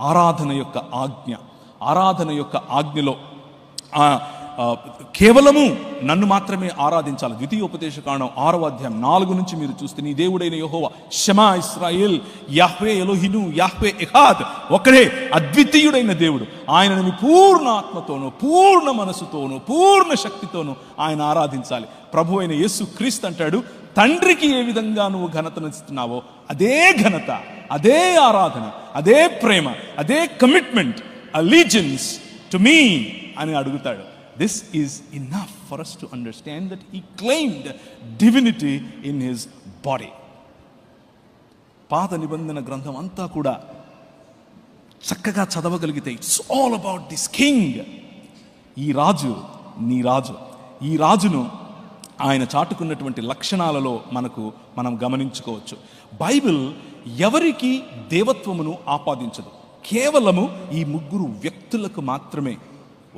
ఆరాధన యొక్క ఆజ్ఞ. ఆరాధన యొక్క ఆజ్ఞలో కేవలము నన్ను మాత్రమే ఆరాధించాలి. ద్వితీయోపదేశకాండం 6వ అధ్యాయం 4 నుంచి మీరు చూస్తే, నీ దేవుడైన యెహోవా షమా ఇశ్రాయేల్ యాహ్వే ఎలోహిను యాహ్వే ఎహాద్, ఒకడే అద్వితీయుడైన దేవుడు. ఆయనను మీ పూర్ణ ఆత్మతోనూ పూర్ణ మనసుతోనూ పూర్ణ శక్తితోనూ ఆయన ఆరాధించాలి. ప్రభు అయిన యేసు క్రీస్తు అంటాడు, తండ్రికి ఏ విధంగా నువ్వు ఘనతనిస్తున్నావో అదే ఘనత, అదే ఆరాధన, అదే ప్రేమ, అదే కమిట్మెంట్, allegiance to me అని అడుగుతాడు. This is enough for us to understand that he claimed divinity in his body. పాత నిబంధన గ్రంథం అంతా కూడా చక్కగా చదవగలిగితే it's all about this king. ఈ రాజు, నీ రాజు, ఈ రాజును ఆయన చాటుకున్నటువంటి లక్షణాలలో మనం గమనించుకోవచ్చు. బైబిల్ ఎవరికి దేవత్వమును ఆపాదించదు. కేవలము ఈ 3 వ్యక్తులకు మాత్రమే.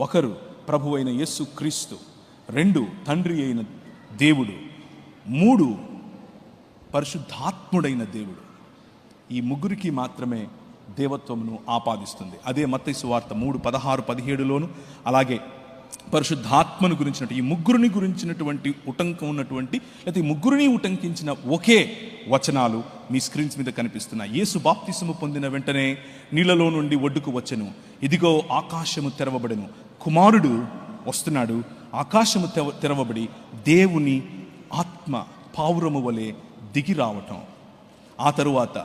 ఒకరు ప్రభు అయిన యేసు క్రీస్తు, 2 తండ్రి అయిన దేవుడు, 3 పరిశుద్ధాత్ముడైన దేవుడు. ఈ 3కి మాత్రమే దేవత్వమును ఆపాదిస్తుంది. అదే మత్తయి సువార్త 3:16-17లోను, అలాగే పరిశుద్ధాత్మను గురించినట్టు ఈ 3 గురించినటువంటి ఉటంకం ఉన్నటువంటి, లేకపోతే ఈ 3 ఉటంకించిన ఒకే వచనాలు మీ స్క్రీన్స్ మీద కనిపిస్తున్నాయి. యేసు బాప్తిసము పొందిన వెంటనే నీళ్ళలో నుండి ఒడ్డుకు వచ్చెను, ఇదిగో ఆకాశము తెరవబడెను, కుమారుడు వస్తున్నాడు, ఆకాశము తెరవబడి దేవుని ఆత్మ పావురము వలె దిగి రావటం. ఆ తరువాత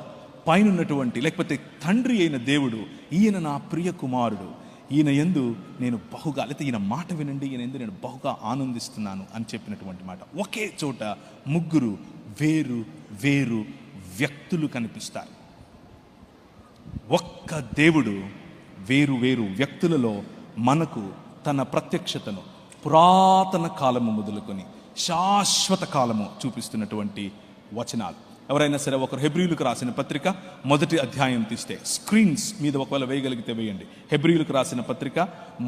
పైనున్నటువంటి, లేకపోతే తండ్రి అయిన దేవుడు, ఈయన నా ప్రియ కుమారుడు, ఈయన యందు నేను బహుగా, లేకపోతే ఈయన మాట వినండి, ఈయన యందు నేను బహుగా ఆనందిస్తున్నాను అని చెప్పినటువంటి మాట. ఒకే చోట 3 వేరు వేరు వ్యక్తులు కనిపిస్తారు. ఒక్క దేవుడు వేరు వేరు వ్యక్తులలో మనకు తన ప్రత్యక్షతను పురాతన కాలము మొదలుకొని శాశ్వత కాలము చూపిస్తున్నటువంటి వచనాలు. ఎవరైనా సరే ఒకరు హెబ్రీయులకు రాసిన పత్రిక 1వ అధ్యాయం తీస్తే, స్క్రీన్స్ మీద ఒకవేళ వేయగలిగితే వేయండి. హెబ్రీయులకు రాసిన పత్రిక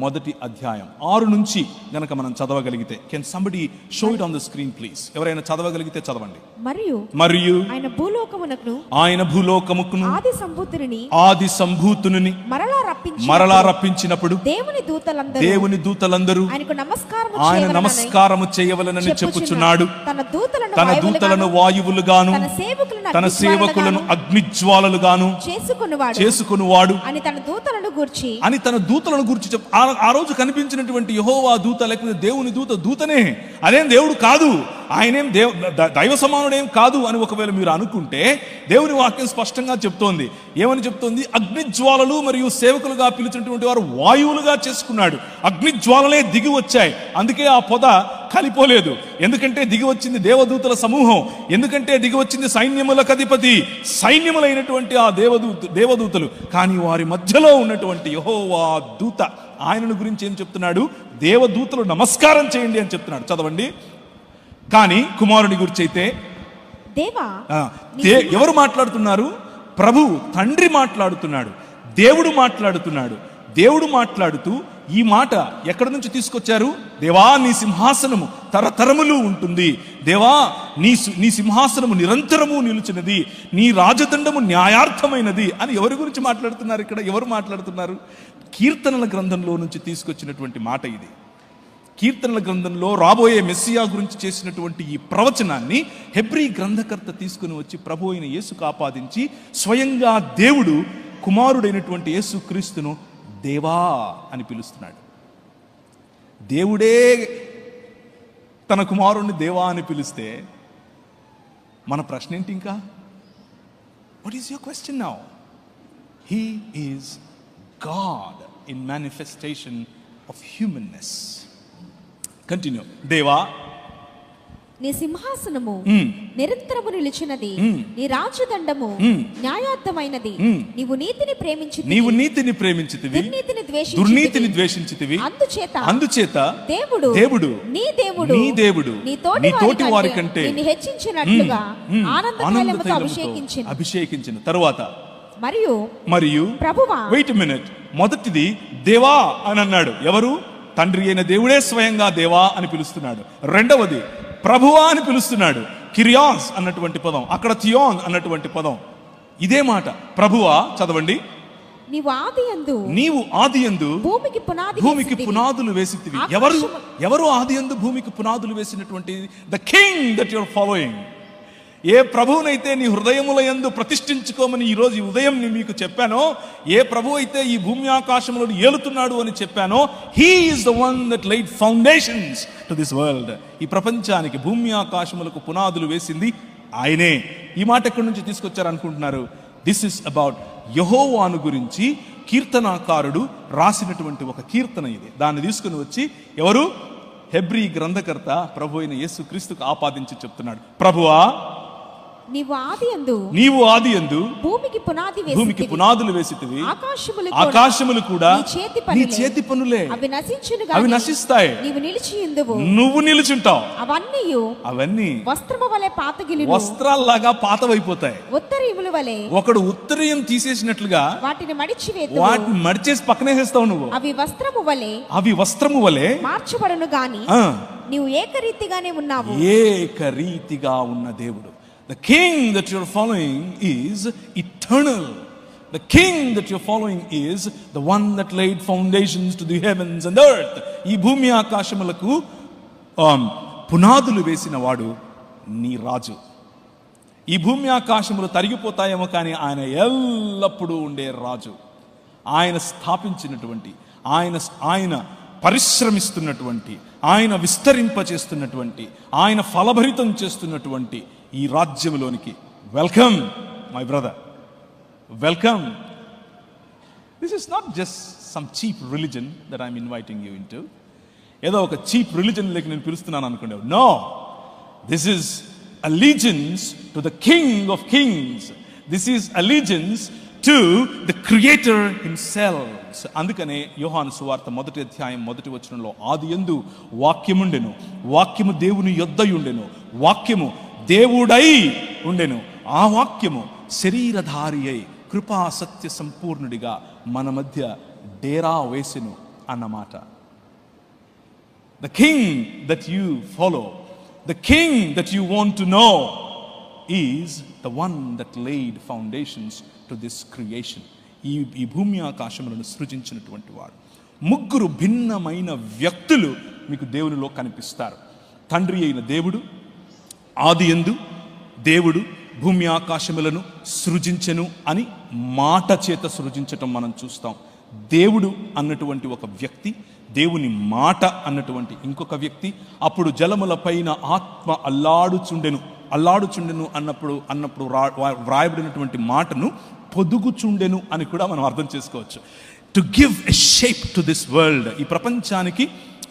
1వ అధ్యాయం 6 నుంచి గనక మనం చదవగలిగితే, can somebody show it on the screen please? ఎవరైనా చదవగలిగితే చదవండి. మరియు ఆయన భూలోకముకును ఆది సంభూతుని మరలా రప్పించినప్పుడు దేవుని దూతలందరూ ఆయన నమస్కారము చేయవలనని చెప్పుచున్నాడు. తన దూతలను వాయువులుగాను తన సేవకులను అగ్నిజ్వాలలుగాను చేసుకొనువాడు అని తన దూతలను గూర్చి ఆ రోజు కనిపించినటువంటి యెహోవా దూత, లేకపోతే దేవుని దూతనే, అదేం దేవుడు కాదు, ఆయనేం దైవ సమానుడేం కాదు అని ఒకవేళ మీరు అనుకుంటే, దేవుని వాక్యం స్పష్టంగా చెప్తోంది. ఏమని చెప్తోంది? అగ్నిజ్వాలలు మరియు సేవకులుగా పిలిచినటువంటి వారు వాయువులుగా చేసుకున్నాడు. అగ్నిజ్వాలలే దిగి వచ్చాయి, అందుకే ఆ పొద కలిపోలేదు. ఎందుకంటే దిగి వచ్చింది దేవదూతల సమూహం, ఎందుకంటే దిగి వచ్చింది సైన్యములకు అధిపతి, సైన్యములైనటువంటి ఆ దేవదూతలు. కానీ వారి మధ్యలో ఉన్నటువంటి యెహోవా దూత, ఆయనను గురించి ఏం చెప్తున్నాడు? దేవదూతలు నమస్కారం చేయండి అని చెప్తున్నాడు. చదవండి. కానీ కుమారుని గురించి అయితే ఎవరు మాట్లాడుతున్నారు? ప్రభు తండ్రి మాట్లాడుతున్నాడు, దేవుడు మాట్లాడుతున్నాడు. దేవుడు మాట్లాడుతూ ఈ మాట ఎక్కడి నుంచి తీసుకొచ్చారు? దేవా నీ సింహాసనము తరతరములు ఉంటుంది, దేవా నీ సింహాసనము నిరంతరము నిలుచున్నది, నీ రాజదండము న్యాయార్థమైనది అని ఎవరి గురించి మాట్లాడుతున్నారు? ఇక్కడ ఎవరు మాట్లాడుతున్నారు? కీర్తనల గ్రంథంలో నుంచి తీసుకొచ్చినటువంటి మాట ఇది. కీర్తనల గ్రంథంలో రాబోయే మెస్సియా గురించి చేసినటువంటి ఈ ప్రవచనాన్ని హెబ్రీ గ్రంథకర్త తీసుకుని వచ్చి ప్రభు అయిన యేసుకు ఆపాదించి, స్వయంగా దేవుడు కుమారుడైనటువంటి యేసు క్రీస్తును దేవా అని పిలుస్తున్నాడు. దేవుడే తన కుమారుణ్ణి దేవా అని పిలిస్తే మన ప్రశ్న ఏంటి? ఇంకా what is your question now? He is God in manifestation of humanness. Continue. దేవా నీ సింహాసనము నిరంతరము నిలిచినది, నీ రాజదండము న్యాయార్థమైనది. నీవు నీతిని ప్రేమించితివి, దుర్నీతిని ద్వేషించితివి. అందుచేత దేవుడు నీ దేవుడు నీ తోటి వారి కంటే నిన్ను హెచ్చించినట్లుగా ఆనందతైలముతో అభిషేకించిన. తరువాత మరియు ప్రభువా, వెయిట్ ఎ మినిట్. మొదటిది దేవా అని అన్నాడు. ఎవరు? తండ్రి అయిన దేవుడే స్వయంగా దేవా అని పిలుస్తున్నాడు. రెండవది ప్రభువా అని పిలుస్తున్నాడు. కిరియాస్ అన్నటువంటి పదం, అక్కడ థియోన్ అన్నటువంటి పదం, ఇదే మాట ప్రభువా. చదవండి. నీవు ఆదియందు భూమికి పునాదులు వేసితివి. ఎవరు ఆదియందు భూమికి పునాదులు వేసినటువంటి the king that you are following. ఏ ప్రభువునైతే నీ హృదయముల యందు ప్రతిష్ఠించుకోమని ఈరోజు ఈ ఉదయం మీకు చెప్పానో, ఏ ప్రభు అయితే ఈ భూమి ఆకాశములను ఏలుతున్నాడు అని చెప్పానో, he is the one that laid foundations to this world. ఈ ప్రపంచానికి భూమి ఆకాశములకు పునాదులు వేసింది ఆయనే. ఈ మాట ఎక్కడి నుంచి తీసుకొచ్చారు అనుకుంటున్నారు? దిస్ ఇస్ అబౌట్ యెహోవాను గురించి కీర్తనాకారుడు రాసినటువంటి ఒక కీర్తన ఇది. దాన్ని తీసుకుని వచ్చి ఎవరు? హెబ్రీ గ్రంథకర్త ప్రభు అయిన యేసుక్రీస్తుకు ఆపాదించి చెప్తున్నాడు, ప్రభువా నీవు ఆదియందు భూమికి పునాదులు వేసితివి. ఆకాశములు కూడా నీ చేతి పనులే. అవి నశిస్తాయి, నువ్వు నిలుచుంటావు. అవన్నీ వస్త్రము వలె పాతగిలిను, వస్త్రాల్లాగా పాతవైపోతాయి. ఉత్తరీయముల వలె ఒకడు ఉత్తరీయం తీసేసినట్లుగా వాటిని మడిచేసి పక్కనేసేస్తావు నువ్వు. అవి వస్త్రము వలె మార్చబడును గాని నీవు ఏకరీతిగానే ఉన్నావు. ఏకరీతిగా ఉన్న దేవుడు. The king that you're following is eternal. The king that you're following is the one that laid foundations to the heavens and earth. ఈ భూమి ఆకాశములకు పునాదులు వేసిన వాడు నీ రాజు. ఈ భూమి ఆకాశములు తరిగిపోతాయేమో కానీ ఆయన ఎల్లప్పుడూ ఉండే రాజు. ఆయన స్థాపించినటువంటి, ఆయన పరిశ్రమిస్తున్నటువంటి, ఆయన విస్తరింపచేస్తున్నటువంటి, ఆయన ఫలభరితం చేస్తున్నటువంటి ఈ రాజ్యంలోనికి welcome my brother, welcome. This is not just some cheap religion that I'm inviting you into. ఏదో ఒక చీప్ రిలిజన్ లేక నేను పిలుస్తున్నాను అనుకోండి. No, this is allegiance to the King of Kings. This is allegiance to the Creator himself. అందుకనే యోహాను సువార్త 1వ అధ్యాయం 1వ వచనంలో ఆదియందు వాక్యముండెను, వాక్యము దేవుని యొద్దయుండెను, వాక్యము దేవుడై ఉండెను, ఆ వాక్యము శరీరధారి అయి కృపా సత్య సంపూర్ణుడిగా మన మధ్య డేరా వేసెను అన్నమాట. The king that you follow, the king that you want to know is the one that laid foundations to this creation. ఈ భూమి ఆకాశములను సృజించినటువంటి వాడు. ముగ్గురు భిన్నమైన వ్యక్తులు మీకు దేవునిలో కనిపిస్తారు. తండ్రి అయిన దేవుడు, ఆదియందు దేవుడు భూమి ఆకాశములను సృజించెను అని మాట చేత సృజించటం మనం చూస్తాం. దేవుడు అన్నటువంటి ఒక వ్యక్తి, దేవుని మాట అన్నటువంటి ఇంకొక వ్యక్తి. అప్పుడు జలముల పైన ఆత్మ అల్లాడుచుండెను అన్నప్పుడు వ్రాయబడినటువంటి మాటను పొదుగుచుండెను అని కూడా మనం అర్థం చేసుకోవచ్చు. To give a shape to this world. ఈ ప్రపంచానికి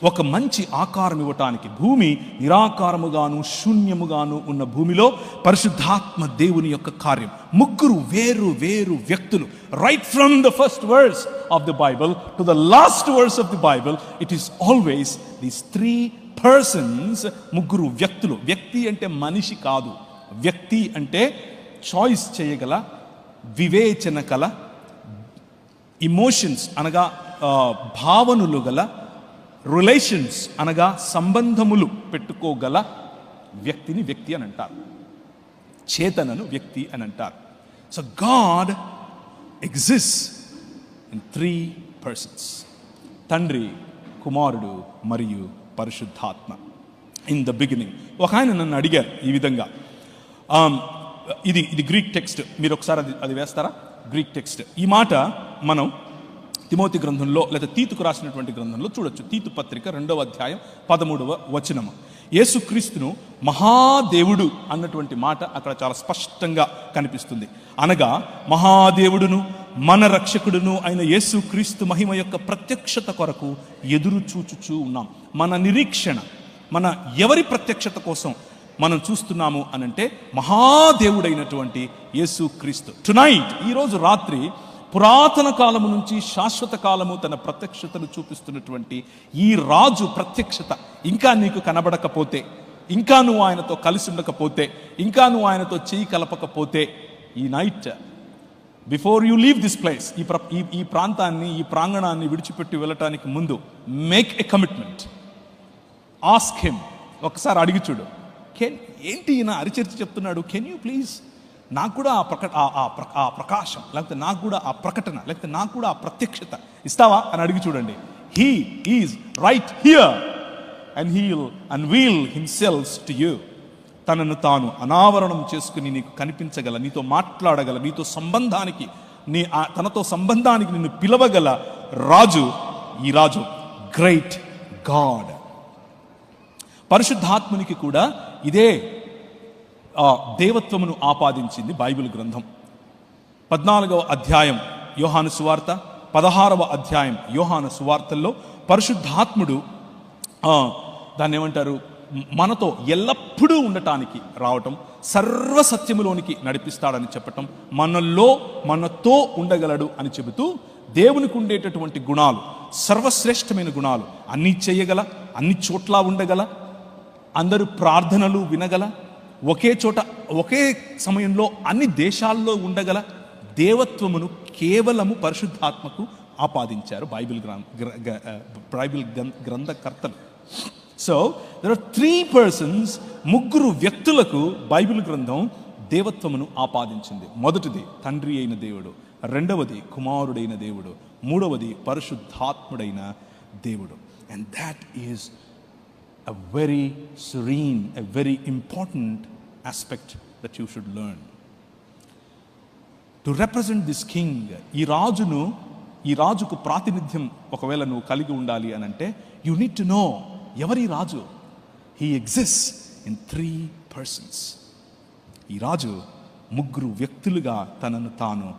ఒక మంచి ఆకారం ఇవ్వటానికి, భూమి నిరాకారముగాను శూన్యముగాను ఉన్న భూమిలో పరిశుద్ధాత్మ దేవుని యొక్క కార్యం. ముగ్గురు వేరు వేరు వ్యక్తులు. Right from the first verse of the Bible to the last verse of the Bible, it is always these 3 persons. ముగ్గురు వ్యక్తులు. వ్యక్తి అంటే మనిషి కాదు. వ్యక్తి అంటే చాయిస్ చేయగల, వివేచన కల, ఇమోషన్స్ అనగా భావనలు గల, రిలేషన్స్ అనగా సంబంధములు పెట్టుకోగల వ్యక్తిని వ్యక్తి అని అంటారు. చేతనను వ్యక్తి అని అంటారు. So God exists in 3 persons. తండ్రి, కుమారుడు మరియు పరిశుద్ధాత్మ. In the beginning. ఒక ఆయన నన్ను అడిగారు ఈ విధంగా, ఇది గ్రీక్ టెక్స్ట్, మీరు ఒకసారి అది వేస్తారా? Greek text. ఈ మాట మనం తిమోతి గ్రంథంలో లేదా తీతుకు రాసినటువంటి గ్రంథంలో చూడొచ్చు. తీతు పత్రిక 2వ అధ్యాయం 13వ వచనము. యేసుక్రీస్తును మహాదేవుడు అన్నటువంటి మాట అక్కడ చాలా స్పష్టంగా కనిపిస్తుంది. అనగా మహాదేవుడును మన రక్షకుడును అయిన యేసుక్రీస్తు మహిమ యొక్క ప్రత్యక్షత కొరకు ఎదురు చూచుచూ ఉన్నాం. మన నిరీక్షణ, మన ఎవరి ప్రత్యక్షత కోసం మనం చూస్తున్నాము అనంటే మహాదేవుడైనటువంటి యేసుక్రీస్తు. టునైట్, ఈరోజు రాత్రి, పురాతన కాలము నుంచి శాశ్వత కాలము తన ప్రత్యక్షతను చూపిస్తున్నటువంటి ఈ రాజు ప్రత్యక్షత ఇంకా నీకు కనబడకపోతే, ఇంకా నువ్వు ఆయనతో కలిసి ఉండకపోతే, ఇంకా నువ్వు ఆయనతో చేయి కలపకపోతే, ఈ night before you leave this place, ఈ ప్రాంతాన్ని, ఈ ప్రాంగణాన్ని విడిచిపెట్టి వెళ్ళటానికి ముందు make a commitment. Ask him. ఒకసారి అడిగి చూడు, ఏంటి ఈయన అరిచర్చి చెప్తున్నాడు, కెన్ యూ ప్లీజ్ నాకు కూడా ఆ ప్రకాశం, లేకపోతే నాకు కూడా ఆ ప్రకటన, లేకపోతే నాకు కూడా ఆ ప్రత్యక్షత ఇస్తావా అని అడిగి చూడండి. He is right here and he will unveil himself to you. తనను తాను అనావరణం చేసుకుని నీకు కనిపించగల, నీతో మాట్లాడగల, నీతో సంబంధానికి తనతో సంబంధానికి నిన్ను పిలవగల రాజు ఈ రాజు, గ్రేట్ గాడ్. పరిశుద్ధాత్మనికి కూడా ఇదే దేవత్వమును ఆపాదించింది బైబిల్ గ్రంథం. 14వ అధ్యాయం యోహాను సువార్త, 16వ అధ్యాయం యోహాను సువార్తల్లో పరిశుద్ధాత్ముడు దాన్ని ఏమంటారు, మనతో ఎల్లప్పుడూ ఉండటానికి రావటం, సర్వసత్యములోనికి నడిపిస్తాడని చెప్పటం, మనతో ఉండగలడు అని చెబుతూ దేవునికి ఉండేటటువంటి గుణాలు, సర్వశ్రేష్టమైన గుణాలు, అన్నీ చేయగల, అన్ని చోట్ల ఉండగల, అందరూ ప్రార్థనలు వినగల, ఒకే చోట ఒకే సమయంలో అన్ని దేశాల్లో ఉండగల దేవత్వమును కేవలము పరిశుద్ధాత్మకు ఆపాదించారు బైబిల్ గ్రంథకర్తలు. సో దెర్ ఆర్ 3 persons, 3 వ్యక్తులకు బైబిల్ గ్రంథం దేవత్వమును ఆపాదించింది. మొదటిది తండ్రి అయిన దేవుడు, రెండవది కుమారుడైన దేవుడు, మూడవది పరిశుద్ధాత్ముడైన దేవుడు. And that is a very serene, a very important aspect that you should learn. To represent this king, ఈ రాజుకు ప్రాతినిధ్యం ఒకవేళ నువ్వు కలిగి ఉండాలి అని అంటే, you need to know ఎవరి రాజు. He exists in 3 persons. ఈ రాజు 3 వ్యక్తులుగా తనను తాను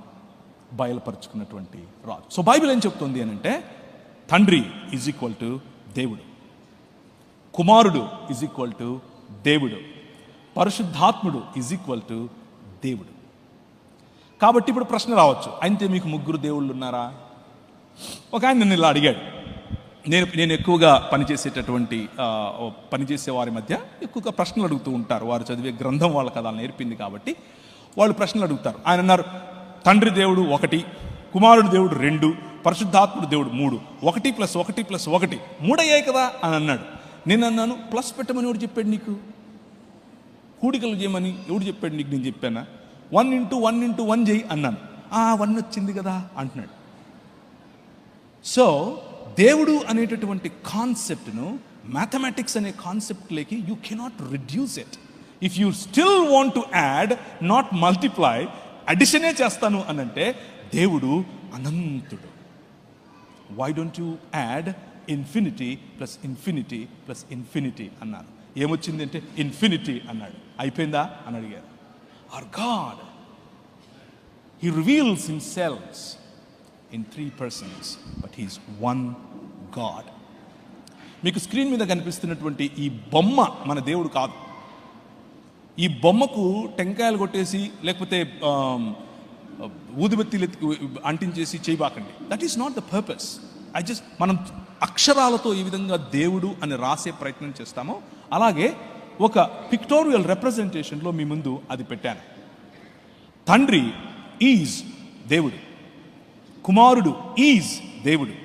బయలుపరుచుకున్నటువంటి రాజు. సో బైబిల్ ఏం చెప్తుంది అని అంటే, తండ్రి ఈజ్ ఈక్వల్ టు దేవుడు, కుమారుడు ఈజ్ ఈక్వల్ టు దేవుడు, పరిశుద్ధాత్ముడు ఈజ్ ఈక్వల్ టు దేవుడు. కాబట్టి ఇప్పుడు ప్రశ్న రావచ్చు, అయితే మీకు 3 దేవుళ్ళు ఉన్నారా? ఒక ఆయన నన్ను ఇలా అడిగాడు. నేను ఎక్కువగా పనిచేసే వారి మధ్య ఎక్కువగా ప్రశ్నలు అడుగుతూ ఉంటారు. వారు చదివే గ్రంథం వాళ్ళ కదా నేర్పింది కాబట్టి వాళ్ళు ప్రశ్నలు అడుగుతారు. ఆయన అన్నారు, తండ్రి దేవుడు 1, కుమారుడు దేవుడు 2, పరిశుద్ధాత్ముడు దేవుడు 3, 1 + 1 + 1 3 అయ్యాయి కదా అని అన్నాడు. నేను అన్నాను, ప్లస్ పెట్టమని ఎవడు చెప్పాడు నీకు? కూడికలు చేయమని ఎవడు చెప్పాడు నీకు? నేను చెప్పానా? 1 × 1 × 1 చేయి అన్నాను. 1 వచ్చింది కదా అంటున్నాడు. సో దేవుడు అనేటటువంటి కాన్సెప్ట్ను మ్యాథమెటిక్స్ అనే కాన్సెప్ట్లోకి you cannot reduce it. If you still want to add, not multiply, అడిషనే చేస్తాను అనంటే దేవుడు అనంతుడు. Why don't you add infinity plus infinity plus infinity అన్నారు. ఏమొచ్చింది అంటే ఇన్ఫినిటీ అన్నాడు. అయిపోయిందా అని అడిగారు. Our God, He reveals Himself in 3 persons, but He is one God. మీకు స్క్రీన్ మీద కనిపిస్తున్నటువంటి ఈ బొమ్మ మన దేవుడు కాదు. ఈ బొమ్మకు టెంకాయలు కొట్టేసి లేకపోతే ఊదిబత్తీలు అంటించేసి చేయబాకండి. That is not the purpose. మనం అక్షరాలతో ఈ విధంగా దేవుడు అని రాసే ప్రయత్నం చేస్తామో అలాగే ఒక పిక్టోరియల్ రిప్రజెంటేషన్లో మీ ముందు అది పెట్టాను. తండ్రి ఈజ్ దేవుడు, కుమారుడు ఈజ్ దేవుడు,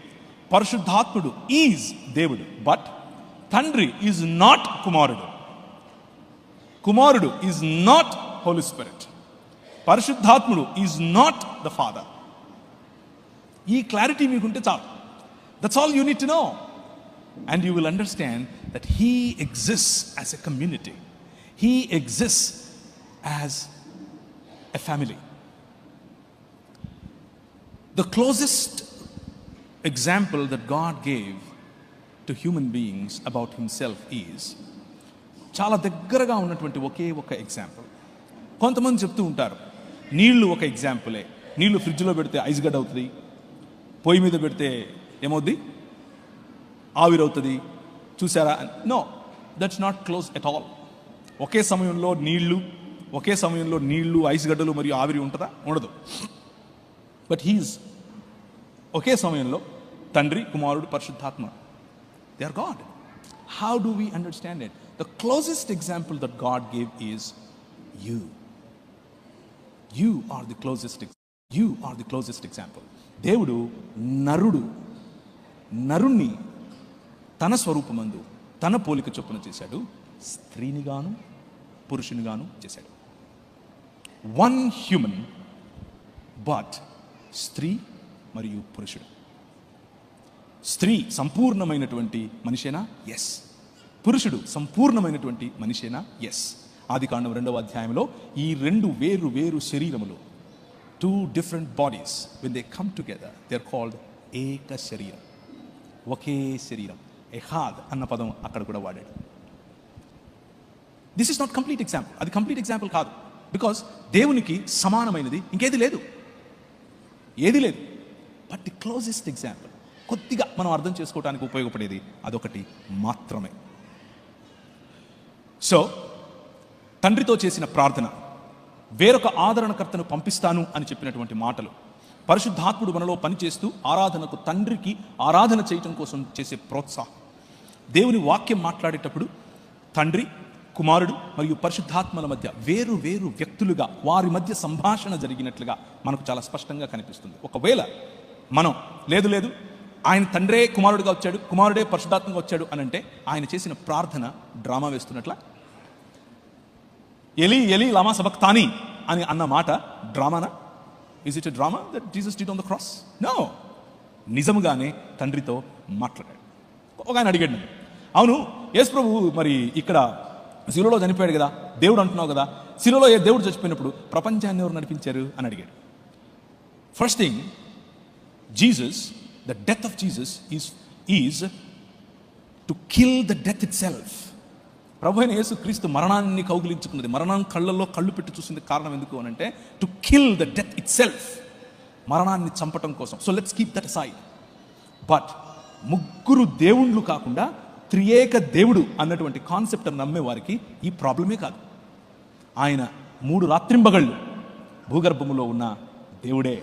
పరిశుద్ధాత్ముడు ఈజ్ దేవుడు. బట్ తండ్రి ఈజ్ నాట్ కుమారుడు, కుమారుడు ఈజ్ నాట్ హోలీ స్పిరిట్, పరిశుద్ధాత్ముడు ఈజ్ నాట్ ద ఫాదర్. ఈ క్లారిటీ మీకుంటే చాలు. That's all you need to know. And you will understand that He exists as a community. He exists as a family. The closest example that God gave to human beings about Himself is, చాలా దగ్గరగా ఉన్నటువంటి ఒకే ఒక example. కొంతమంది చెప్తూ ఉంటారు, నీళ్లు ఒక ఎగ్జాంపులే. నీళ్లు ఫ్రిడ్జ్లో పెడితే ఐస్ గడ్డ అవుతుంది, పొయ్యి మీద పెడితే ఏమవుద్ది? ఆవిరవుతుంది. చూసారా? No, that's not close at all. ఒకే సమయంలో నీళ్లు ఐస్ గడ్డలు మరియు ఆవిరి ఉంటుందా? ఉండదు. బట్ హీఈస్ ఒకే సమయంలో తండ్రి, కుమారుడు, పరిశుద్ధాత్మ. They are God. How do we understand it? The closest example that God gave is you. You are the closest example. దేవుడు నరుణ్ణి తన స్వరూపమందు తన పోలిక చొప్పున చేశాడు, స్త్రీనిగాను పురుషునిగాను చేశాడు. వన్ హ్యూమన్, బట్ స్త్రీ మరియు పురుషుడు. స్త్రీ సంపూర్ణమైనటువంటి మనిషేనా? ఎస్. పురుషుడు సంపూర్ణమైనటువంటి మనిషేనా? ఎస్. ఆదికాండం 2వ అధ్యాయంలో ఈ రెండు వేరు వేరు శరీరములు, 2 different bodies, when they come together they are called ఏక శరీరం, ఒకే శరీరం. ఎహాద్ అన్న పదం అక్కడ కూడా వాడాడు. This is not complete example, అది కంప్లీట్ ఎగ్జాంపుల్ కాదు. బికాస్ దేవునికి సమానమైనది ఇంకేది లేదు, ఏది లేదు. బట్ ది క్లోజెస్ట్ ఎగ్జాంపుల్, కొద్దిగా మనం అర్థం చేసుకోవడానికి ఉపయోగపడేది అదొకటి మాత్రమే. సో తండ్రితో చేసిన ప్రార్థన, వేరొక ఆదరణకర్తను పంపిస్తాను అని చెప్పినటువంటి మాటలు, పరిశుద్ధాత్ముడు మనలో పనిచేస్తూ ఆరాధనకు, తండ్రికి ఆరాధన చేయటం కోసం చేసే ప్రోత్సాహం, దేవుని వాక్యం మాట్లాడేటప్పుడు తండ్రి, కుమారుడు మరియు పరిశుద్ధాత్మల మధ్య వేరు వేరు వ్యక్తులుగా వారి మధ్య సంభాషణ జరిగినట్లుగా మనకు చాలా స్పష్టంగా కనిపిస్తుంది. ఒకవేళ మనం లేదు లేదు ఆయన తండ్రే కుమారుడుగా వచ్చాడు, కుమారుడే పరిశుద్ధాత్మగా వచ్చాడు అని అంటే ఆయన చేసిన ప్రార్థన డ్రామా వేస్తున్నట్లా? ఎలి ఎలి లమా సబక్తాని అని అన్న మాట డ్రామానా? Is it a drama that Jesus did on the cross? No. నిజముగానే తండ్రితో మాట్లాడాడు. ఒక ఆయన అడిగాడు, అవును యేసు ప్రభు మరి ఇక్కడ శిలువలో చనిపోయాడు కదా, దేవుడు అంటున్నావు కదా, శిలువలో ఏ దేవుడు చచ్చిపోయినప్పుడు ప్రపంచాన్ని ఎవరు నడిపించారు అని అడిగాడు. First thing, Jesus, the death of Jesus is to kill the death itself. ప్రభు అయిన యేసు క్రీస్తు మరణాన్ని కౌగిలించుకున్నది, మరణం కళ్ళల్లో కళ్ళు పెట్టి చూసింది కారణం ఎందుకు అని అంటే to kill the death it self, మరణాన్ని చంపటం కోసం. So let's keep that aside. But ముగ్గురు దేవుళ్ళు కాకుండా త్రియేక దేవుడు అన్నటువంటి కాన్సెప్ట్ నమ్మే వారికి ఈ ప్రాబ్లమే కాదు. ఆయన 3 రాత్రింబగళ్ళు భూగర్భములో ఉన్న దేవుడే,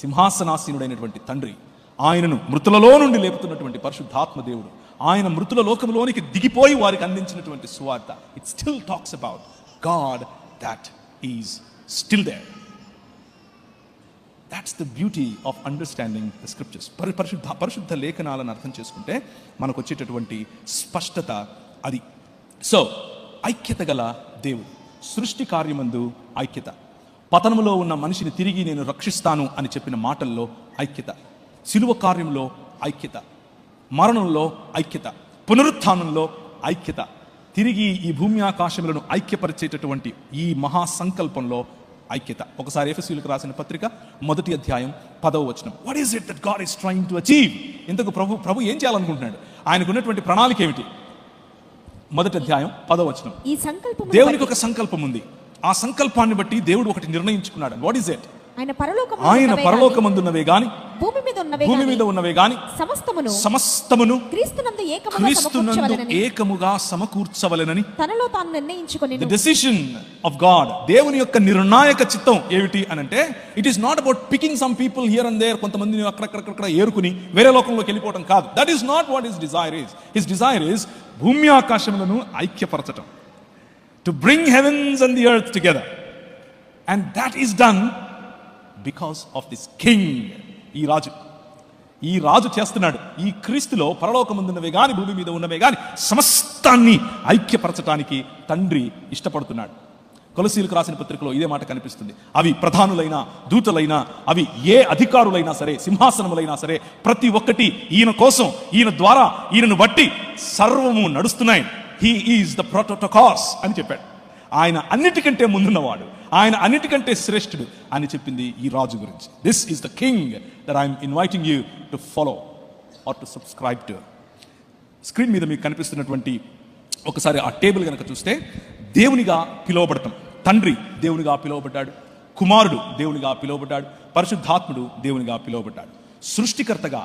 సింహాసనాసీనుడైనటువంటి తండ్రి, ఆయనను మృతులలో నుండి లేపుతున్నటువంటి పరిశుద్ధాత్మ దేవుడు, ఆయన మృతుల లోకంలోనికి దిగిపోయి వారికి అందించినటువంటి సువార్త. It still talks about God that is still there. That's the beauty of understanding the scriptures. పరిశుద్ధ లేఖనాలను అర్థం చేసుకుంటే మనకు వచ్చేటటువంటి స్పష్టత అది. సో ఐక్యత గల దేవుడు, సృష్టి కార్యమందు ఐక్యత, పతనములో ఉన్న మనిషిని తిరిగి నేను రక్షిస్తాను అని చెప్పిన మాటల్లో ఐక్యత, శిలువ కార్యంలో ఐక్యత, మరణంలో ఐక్యత, పునరుత్థానంలో ఐక్యత, తిరిగి ఈ భూమి ఆకాశములను ఐక్యపరిచేటటువంటి ఈ మహాసంకల్పంలో ఐక్యత. ఒకసారి ఎఫెసీయులకు రాసిన పత్రిక 1వ అధ్యాయం 10వ వచనం. What is it that God is trying to achieve? ఇంతకు ప్రభు ఏం చేయాలనుకుంటున్నాడు? ఆయనకు ఉన్నటువంటి ప్రణాళిక ఏమిటి? 1వ అధ్యాయం 10వ వచనం. ఈ సంకల్పం, దేవునికి ఒక సంకల్పం ఉంది. ఆ సంకల్పాన్ని బట్టి దేవుడు ఒకటి నిర్ణయించుకున్నాడు. What is it? ఆయన పరలోకమందున్నవే గాని భూమి మీద ఉన్నవే గాని సమస్తమును క్రీస్తునందు ఏకముగా సమకూర్చవలెనని తనలో తాను నిర్ణయించుకొని. ది డెసిషన్ ఆఫ్ గాడ్, దేవుని యొక్క నిర్ణాయక చిత్తం ఏమిటి అనంటే it is not about picking some people here and there, కొంతమందిని అక్కడక్కడ ఏరుకుని వేరే లోకంలోకి వెళ్ళిపోవడం కాదు. That is not what his desire is. His desire is భూమి ఆకాశములను ఐక్యపరచటం, to bring heavens and the earth together. And that is done because of this king. ఈ రాజు చేస్తున్నాడు. ఈ క్రీస్తులో పరలోకమందున్నవే గాని భూమి మీద ఉన్నవే గాని సమస్తాన్ని ఐక్యపరచడానికి తండ్రి ఇష్టపడుతున్నాడు. కొలసీలకు రాసిన పత్రికలో ఇదే మాట కనిపిస్తుంది. అవి ప్రధానులైనా దూతలైనా, అవి ఏ అధికారులైనా సరే, సింహాసనములైనా సరే, ప్రతి ఒక్కటి ఈయన కోసం, ఈయన ద్వారా, ఈయనను బట్టి సర్వము నడుస్తున్నాయి. హీ ఈజ్ ద ప్రోటోకాస్ అని చెప్పాడు. ఆయన అన్నిటికంటే ముందున్నవాడు, ఆయన అన్నిటికంటే శ్రేష్ఠుడు అని చెప్పింది ఈ రాజు గురించి. This is the king that I'm inviting you to follow are to subscribe to. Screen మీద మీకు కనిపిస్తున్నటువంటి ఒకసారి ఆ టేబుల్ కనుక చూస్తే, దేవునిగా పిలువబడటం, తండ్రి దేవునిగా పిలువబడ్డాడు, కుమారుడు దేవునిగా పిలువబడ్డాడు, పరిశుద్ధాత్ముడు దేవునిగా పిలువబడ్డాడు. సృష్టికర్తగా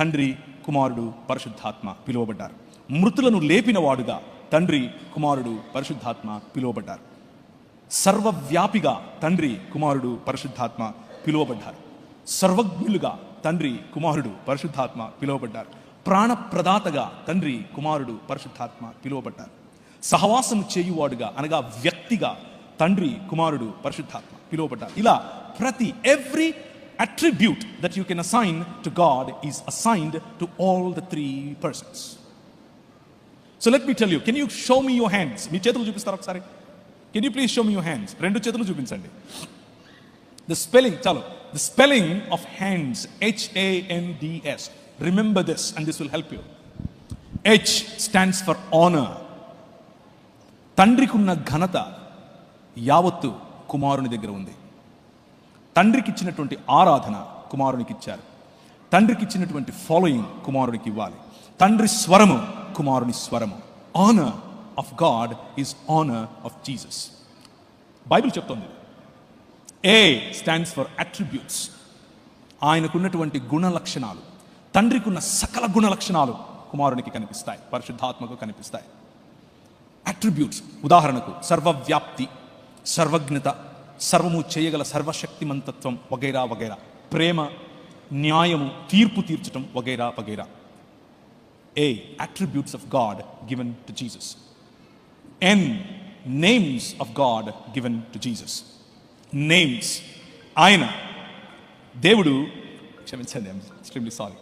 తండ్రి, కుమారుడు, పరిశుద్ధాత్మ పిలువబడ్డారు. మృతులను లేపిన వాడుగా తండ్రి, కుమారుడు, పరిశుద్ధాత్మ పిలువబడ్డారు. సర్వవ్యాపిగా తండ్రి, కుమారుడు, పరిశుద్ధాత్మ పిలువబడ్డారు. సర్వజ్ఞులుగా తండ్రి, కుమారుడు, పరిశుద్ధాత్మ పిలువబడ్డారు. ప్రాణప్రదాతగా తండ్రి, కుమారుడు, పరిశుద్ధాత్మ పిలువబడ్డారు. సహవాసం చేయువాడుగా అనగా వ్యక్తిగా తండ్రి, కుమారుడు, పరిశుద్ధాత్మ పిలువబడ్డారు. ఇలా ప్రతి every attribute that you can assign to God is assigned to all the 3 persons. So let me tell you, can you show me your hands? మీ చేతులు చూపిస్తారా ఒకసారి? Can you please show me your hands? 2 చేతులు చూపించండి. The spelling of hands, HANDS. Remember this and this will help you. H stands for honour. తండ్రికి ఉన్న ఘనత యావత్తు కుమారుని దగ్గర ఉంది. తండ్రికి ఇచ్చినటువంటి ఆరాధన కుమారునికి ఇచ్చారు. తండ్రికి ఇచ్చినటువంటి ఫాలోయింగ్ కుమారునికి ఇవ్వాలి. తండ్రి స్వరము కుమారుని స్వరము. Honour of God is honour of Jesus. Bible చెప్తోంది. A stands for attributes. ఆయనకున్నటువంటి గుణ లక్షణాలు, తండ్రికి ఉన్న సకల గుణ లక్షణాలు కుమారునికి కనిపిస్తాయి, పరిశుద్ధాత్మకు కనిపిస్తాయి. అట్రిబ్యూట్స్ ఉదాహరణకు సర్వవ్యాప్తి, సర్వజ్ఞత, సర్వము చేయగల సర్వశక్తిమంతత్వం వగైరా వగైరా, ప్రేమ, న్యాయము, తీర్పు తీర్చటం వగైరా వగైరా. A attributes of God given to Jesus. N names of God given to Jesus. Names. ఆయన దేవుడు, క్షమించండి, ఐఎమ్ ఎక్స్ట్రీమ్లీ సారీ.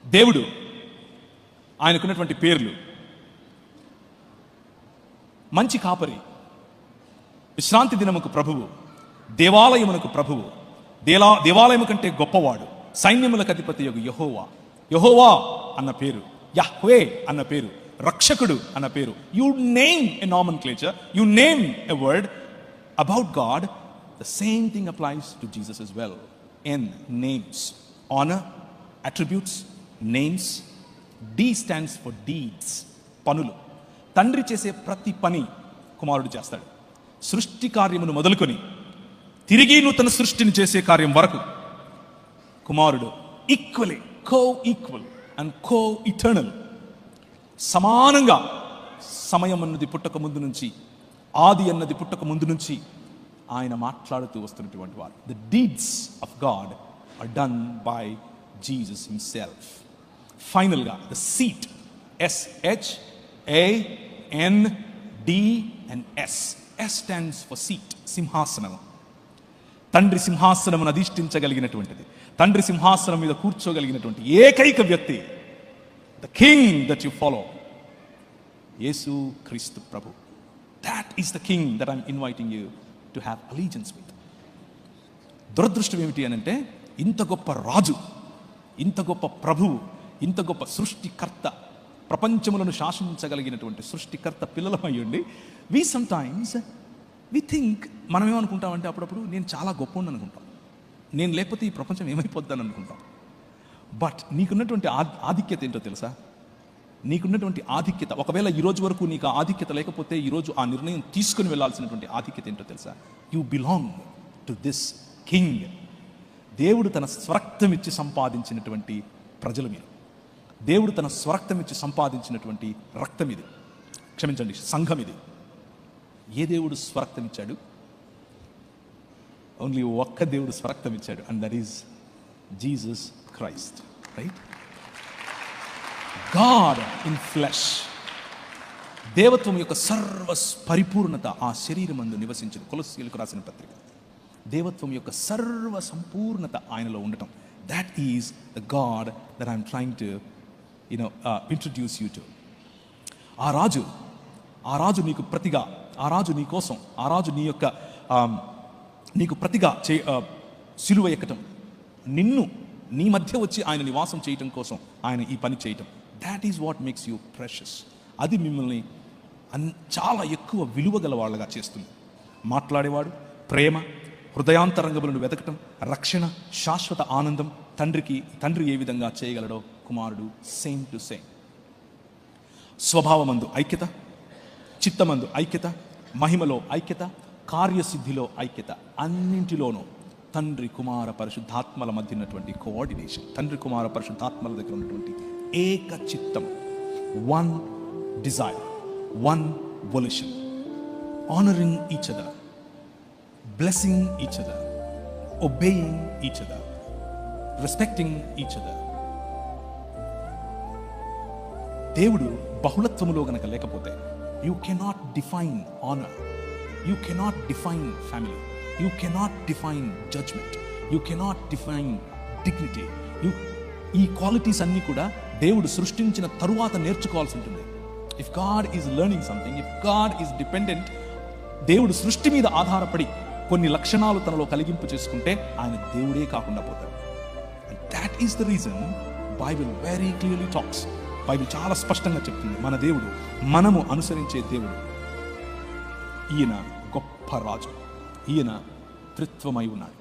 దేవుడు ఆయనకున్నటువంటి పేర్లు: మంచి కాపరి, విశ్రాంతి దినముకు ప్రభువు, దేవాలయమునకు ప్రభువు, దేవాలయము కంటే గొప్పవాడు, సైన్యములకు అధిపతి యొక్క యెహోవా. యెహోవా అన్న పేరు, యహ్వే అన్న పేరు, రక్షకుడు అన్న పేరు. You name a నామన్క్లేచర్, you name a word about God. The same thing applies to Jesus as well. N names, honor, attributes, names. D stands for deeds, పనులు. తండ్రి చేసే ప్రతి పని కుమారుడు చేస్తాడు. సృష్టి కార్యమును మొదలుకొని తిరిగి నూతన సృష్టిని చేసే కార్యం వరకు కుమారుడు ఈక్వలీ, కో-ఈక్వల్ అండ్ కో-ఇటర్నల్, సమానంగా సమయం అన్నది పుట్టక ముందు నుంచి, ఆది అన్నది పుట్టక ముందు నుంచి ఆయన మాట్లాడుతూ వస్తున్నటువంటి వారు. The deeds of God are done by Jesus himself. ఫైనల్గా the seat, SHAND S stands for seat, సింహాసనం. తండ్రి సింహాసనమును అధిష్ఠించగలిగినటువంటిది, తండ్రి సింహాసనం మీద కూర్చోగలిగినటువంటి ఏకైక వ్యక్తి, the king that you follow, Yesu Kristu ప్రభు. That is the king that I'm inviting you to have allegiance with. దురదృష్టం ఏమిటి అని అంటే, ఇంత గొప్ప రాజు, ఇంత గొప్ప ప్రభువు, ఇంత గొప్ప సృష్టికర్త, ప్రపంచములను శాసించగలిగినటువంటి సృష్టికర్త పిల్లలమయ్యండి, వి సమ్టైమ్స్ వి థింక్, మనం ఏమనుకుంటామంటే అప్పుడప్పుడు నేను చాలా గొప్ప అనుకుంటాం, నేను లేకపోతే ఈ ప్రపంచం ఏమైపోద్దని అనుకుంటాం. బట్ నీకున్నటువంటి ఆధిక్యత ఏంటో తెలుసా? నీకున్నటువంటి ఆధిక్యత, ఒకవేళ ఈ రోజు వరకు నీకు ఆ ఆధిక్యత లేకపోతే ఈరోజు ఆ నిర్ణయం తీసుకుని వెళ్ళాల్సినటువంటి ఆధిక్యత ఏంటో తెలుసా? You belong to this king. దేవుడు తన స్వరక్తం ఇచ్చి సంపాదించినటువంటి ప్రజలు మీరు. దేవుడు తన స్వరక్తం ఇచ్చి సంపాదించినటువంటి రక్తం ఇది, క్షమించండి, సంఘం ఇది. ఏ దేవుడు స్వరక్తం ఇచ్చాడు? ఓన్లీ ఒక్క దేవుడు స్వరక్తం ఇచ్చాడు, and that is Jesus Christ, right? God in flesh. దేవత్వం యొక్క సర్వ పరిపూర్ణత ఆ శరీరమందు నివసించింది. కొలస్సీయులకు రాసిన పత్రిక. దేవత్వం యొక్క సర్వ సంపూర్ణత ఆయనలో ఉండటం. That is the God that I'm trying to introduce you to. ఆ రాజు నీకు ప్రతిగా, ఆ రాజు నీ కోసం, ఆ రాజు నీ యొక్క నీకు ప్రతిగా సిలువ ఎక్కటం, నిన్ను నీ మధ్య వచ్చి ఆయన నివాసం చేయటం కోసం ఆయన ఈ పని చేయటం. That is what makes you precious. అది మిమ్మల్ని చాలా ఎక్కువ విలువ గల వాళ్ళగా చేస్తుంది. మాట్లాడేవాడు, ప్రేమ, హృదయాంతరంగములను వెతకటం, రక్షణ, శాశ్వత ఆనందం. తండ్రి ఏ విధంగా చేయగలడో కుమారుడు సేమ్ టు సేమ్. స్వభావమందు ఐక్యత, చిత్తమందు ఐక్యత, మహిమలో ఐక్యత, కార్యసిద్ధిలో ఐక్యత. అన్నింటిలోనూ తండ్రి కుమార పరిశుద్ధాత్మల మధ్య ఉన్నటువంటి కోఆర్డినేషన్, తండ్రి కుమార పరిశుద్ధాత్మల దగ్గర ఉన్నటువంటి ఏక చిత్తం, one desire, one volition, honouring each other, blessing each other, obeying each other, respecting each other. దేవుడు బహుళత్వములో గనక లేకపోతే you cannot define honour, you cannot define family, you cannot define judgement, you cannot define dignity. ఈ qualities అన్నీ కూడా దేవుడు సృష్టించిన తరువాత నేర్చుకోవాల్సి ఉంటుంది. If God is learning something, if God is dependent, దేవుడు సృష్టి మీద ఆధారపడి కొన్ని లక్షణాలు తనలో కలిగింపు చేసుకుంటే ఆయన దేవుడే కాకుండా పోతాడు. And that is the reason Bible very clearly talks. Bible చాలా స్పష్టంగా చెప్తుంది మన దేవుడు, మనము అనుసరించే దేవుడు, ఈయన గొప్ప రాజు, ఈయన త్రిత్వమై ఉన్నాడు.